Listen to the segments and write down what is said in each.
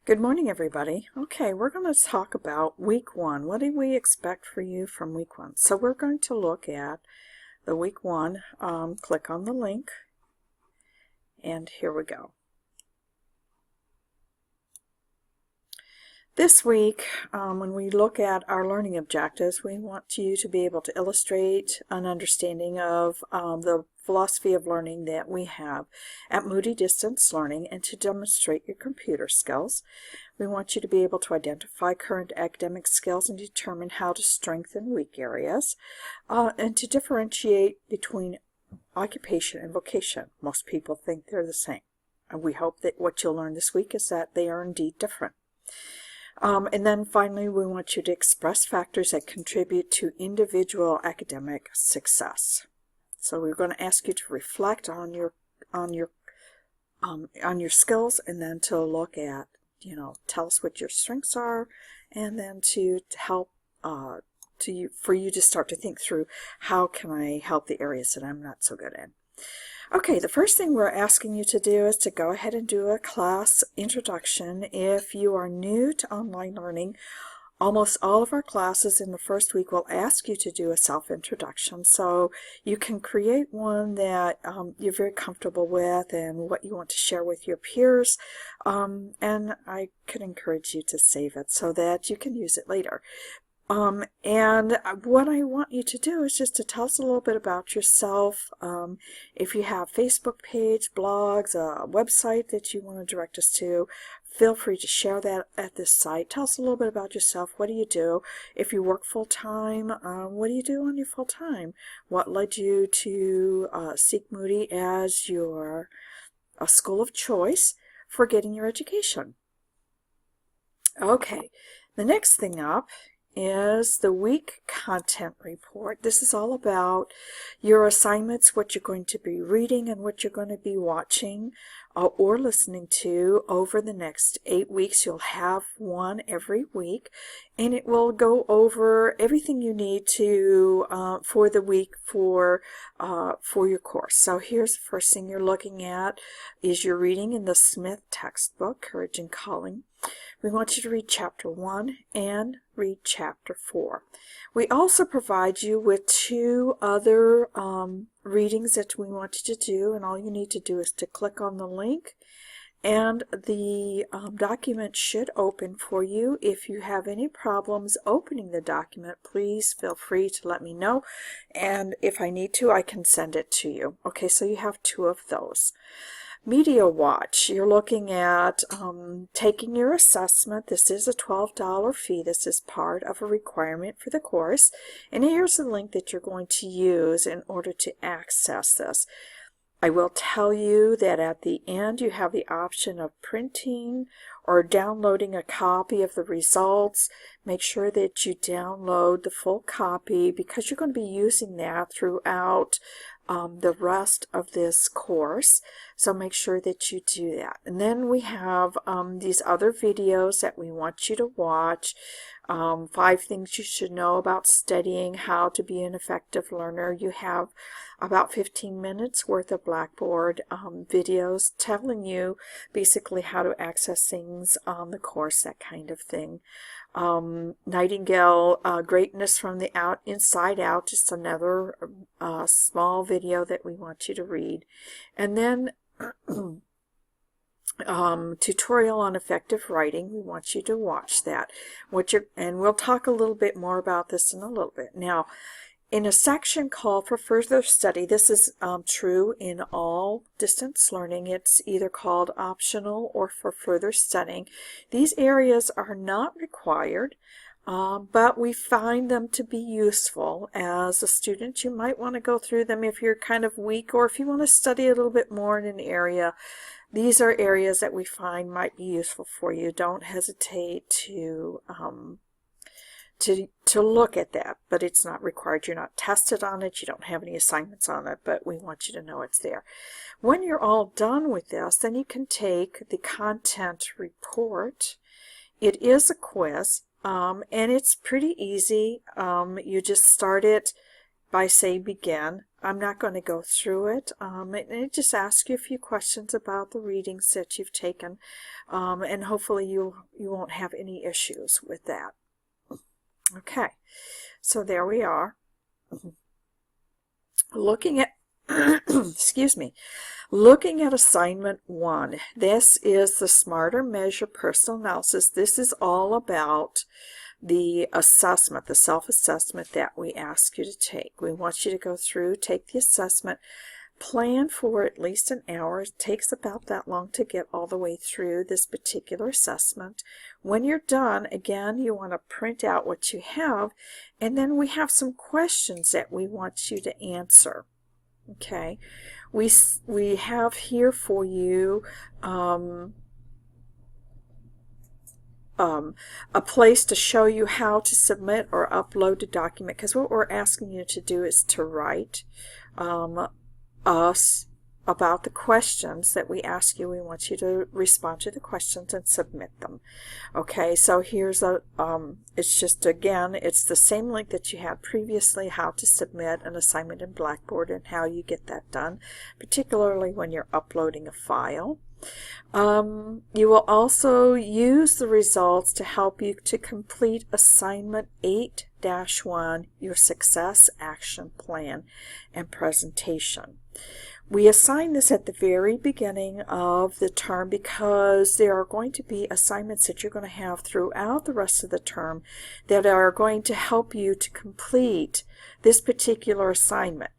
Good morning, everybody. Okay, we're going to talk about week one. What do we expect for you from week one? So we're going to look at the week one. Click on the link, and here we go. This week, when we look at our learning objectives, we want you to be able to illustrate an understanding of the philosophy of learning that we have at Moody Distance Learning and to demonstrate your computer skills. We want you to be able to identify current academic skills and determine how to strengthen weak areas, and to differentiate between occupation and vocation. Most people think they're the same. And we hope that what you'll learn this week is that they are indeed different. And then finally, we want you to express factors that contribute to individual academic success. So we're going to ask you to reflect on your skills, and then to look at, tell us what your strengths are, and then to help for you to start to think through, how can I help the areas that I'm not so good in. Okay, the first thing we're asking you to do is to go ahead and do a class introduction. If you are new to online learning, almost all of our classes in the first week will ask you to do a self-introduction, so you can create one that you're very comfortable with and what you want to share with your peers, and I could encourage you to save it so that you can use it later. And what I want you to do is just to tell us a little bit about yourself. If you have Facebook page, blogs, a website that you want to direct us to, feel free to share that at this site. Tell us a little bit about yourself. What do you do? If you work full-time, what do you do on your full-time? What led you to seek Moody as your school of choice for getting your education? Okay, the next thing up is the week content report. This is all about your assignments, what you're going to be reading and what you're going to be watching or listening to over the next 8 weeks. You'll have one every week, and it will go over everything you need to for the week for your course. So here's the first thing you're looking at is your reading in the Smith textbook, Courage and Calling. We want you to read Chapter 1 and read Chapter 4. We also provide you with 2 other readings that we want you to do, and all you need to do is to click on the link, and the document should open for you. If you have any problems opening the document, please feel free to let me know, and if I need to, I can send it to you. Okay, so you have 2 of those. Media Watch, you're looking at taking your assessment. This is a $12 fee. This is part of a requirement for the course. And here's the link that you're going to use in order to access this. I will tell you that at the end you have the option of printing or downloading a copy of the results. Make sure that you download the full copy because you're going to be using that throughout the rest of this course, so make sure that you do that. And then we have these other videos that we want you to watch. 5 things you should know about studying, how to be an effective learner. You have about 15 minutes worth of Blackboard videos telling you basically how to access things on the course, that kind of thing. Nightingale, Greatness from the Inside Out, just another small video that we want you to read. And then tutorial on effective writing, we want you to watch that. And we'll talk a little bit more about this in a little bit. Now, in a section called for further study, this is true in all distance learning. It's either called optional or for further studying. These areas are not required, but we find them to be useful. As a student, you might want to go through them if you're kind of weak, or if you want to study a little bit more in an area. These are areas that we find might be useful for you. Don't hesitate to look at that, but it's not required. You're not tested on it. You don't have any assignments on it, but we want you to know it's there. When you're all done with this, then you can take the content report. It is a quiz, and it's pretty easy. You just start it by say begin, I'm not going to go through it. It just asks you a few questions about the readings that you've taken, and hopefully you won't have any issues with that. Okay, so there we are. Looking at excuse me, looking at assignment 1. This is the Smarter Measure Personal Analysis. This is all about the assessment, the self-assessment that we ask you to take. We want you to go through, take the assessment, plan for at least an hour. It takes about that long to get all the way through this particular assessment. When you're done, again, you want to print out what you have, and then we have some questions that we want you to answer. Okay, we have here for you a place to show you how to submit or upload a document, because what we're asking you to do is to write us about the questions that we ask you. We want you to respond to the questions and submit them. Okay, so here's a it's just, again, it's the same link that you had previously, how to submit an assignment in Blackboard and how you get that done, particularly when you're uploading a file. You will also use the results to help you to complete assignment 8-1, your success action plan and presentation. We assign this at the very beginning of the term because there are going to be assignments that you're going to have throughout the rest of the term that are going to help you to complete this particular assignment.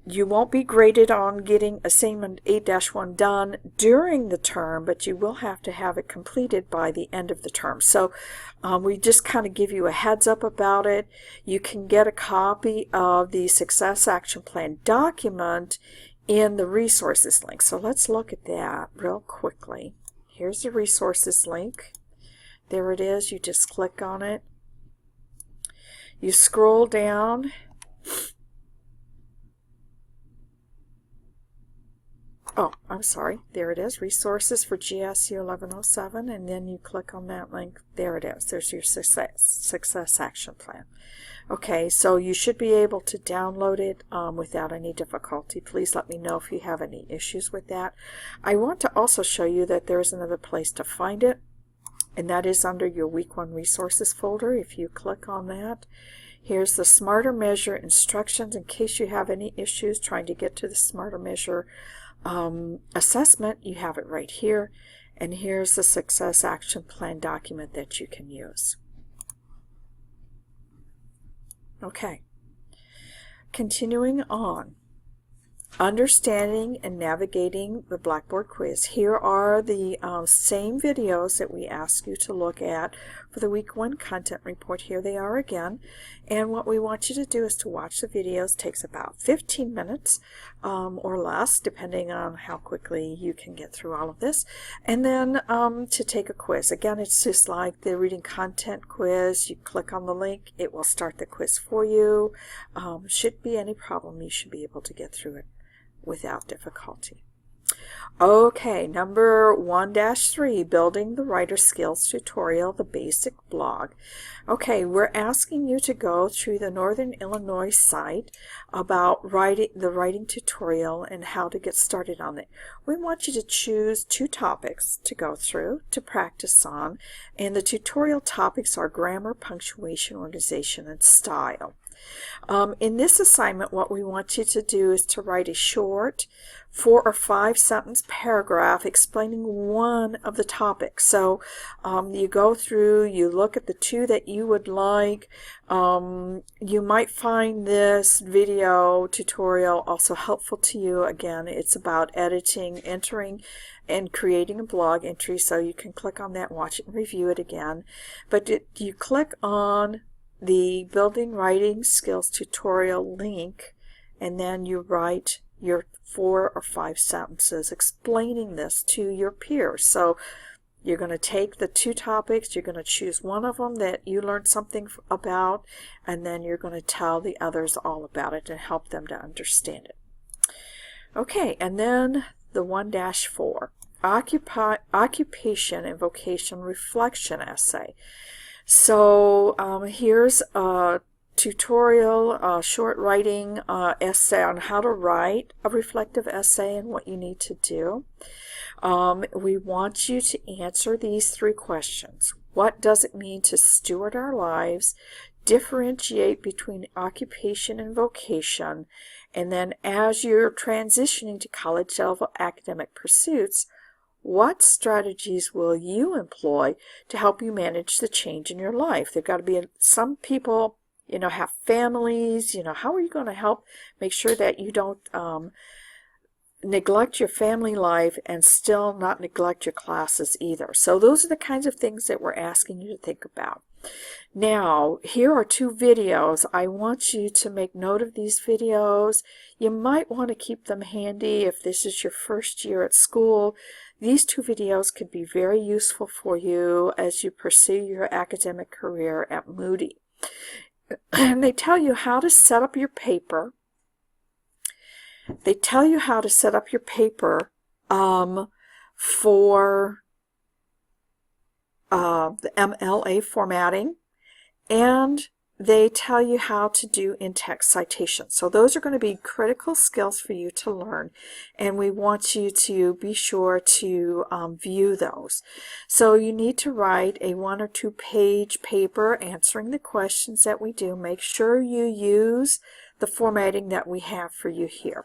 You won't be graded on getting assignment 8-1 done during the term, but you will have to have it completed by the end of the term. So we just kind of give you a heads up about it. You can get a copy of the Success Action Plan document in the resources link. So let's look at that real quickly. Here's the resources link. There it is. You just click on it. You scroll down. Oh, I'm sorry. There it is. Resources for GSU 1107. And then you click on that link. There it is. There's your success action plan. Okay, so you should be able to download it without any difficulty. Please let me know if you have any issues with that. I want to also show you that there is another place to find it, and that is under your Week 1 Resources folder. If you click on that, here's the Smarter Measure instructions in case you have any issues trying to get to the Smarter Measure assessment. You have it right here, and here's the Success Action Plan document that you can use. Okay, continuing on. Understanding and navigating the Blackboard quiz. Here are the same videos that we ask you to look at for the Week 1 content report. Here they are again. And what we want you to do is to watch the videos. It takes about 15 minutes or less, depending on how quickly you can get through all of this. And then to take a quiz. Again, it's just like the reading content quiz. You click on the link, it will start the quiz for you. Should be any problem, you should be able to get through it without difficulty. Okay, number 1-3, Building the Writer Skills Tutorial, the Basic Blog. Okay, we're asking you to go through the Northern Illinois site about the writing tutorial and how to get started on it. We want you to choose 2 topics to go through, to practice on, and the tutorial topics are grammar, punctuation, organization, and style. In this assignment, what we want you to do is to write a short 4 or 5 sentence paragraph explaining one of the topics. So you go through, you look at the 2 that you would like. You might find this video tutorial also helpful to you. Again, it's about editing, entering, and creating a blog entry, so you can click on that, watch it, and review it again. But you click on the Building Writing Skills Tutorial link, and then you write your 4 or 5 sentences explaining this to your peers. So you're going to take the 2 topics, you're going to choose one of them that you learned something about, and then you're going to tell the others all about it and help them to understand it. Okay, and then the 1-4, Occupation and Vocation Reflection Essay. So here's a tutorial, short writing essay on how to write a reflective essay and what you need to do. We want you to answer these 3 questions. What does it mean to steward our lives? Differentiate between occupation and vocation. And then as you're transitioning to college level academic pursuits, what strategies will you employ to help you manage the change in your life? There've got to be some people, have families. How are you going to help make sure that you don't neglect your family life and still not neglect your classes either? So those are the kinds of things that we're asking you to think about. Now, here are 2 videos. I want you to make note of these videos. You might want to keep them handy if this is your first year at school. These 2 videos could be very useful for you as you pursue your academic career at Moody. And they tell you how to set up your paper. They tell you how to set up your paper for the MLA formatting, and they tell you how to do in-text citations. So those are going to be critical skills for you to learn, and we want you to be sure to view those. So you need to write a 1 or 2 page paper answering the questions that we do. Make sure you use the formatting that we have for you here.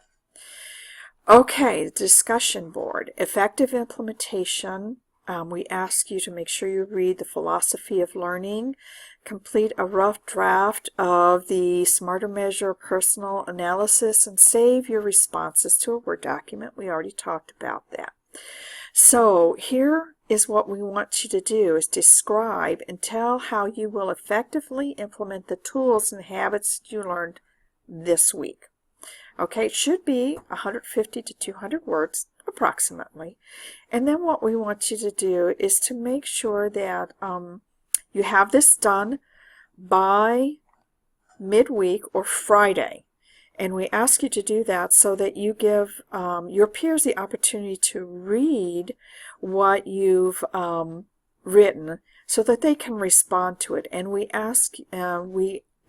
Okay, discussion board. Effective implementation. We ask you to make sure you read The Philosophy of Learning, complete a rough draft of the Smarter Measure personal analysis, and save your responses to a Word document. We already talked about that. So here is what we want you to do, is describe and tell how you will effectively implement the tools and habits you learned this week. Okay, it should be 150 to 200 words approximately. And then what we want you to do is to make sure that you have this done by midweek or Friday. And we ask you to do that so that you give your peers the opportunity to read what you've written so that they can respond to it. And we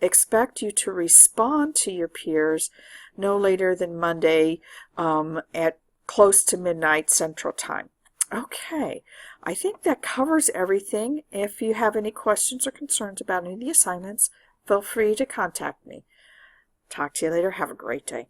expect you to respond to your peers no later than Monday at close to midnight Central Time. Okay, I think that covers everything. If you have any questions or concerns about any of the assignments, feel free to contact me. Talk to you later. Have a great day.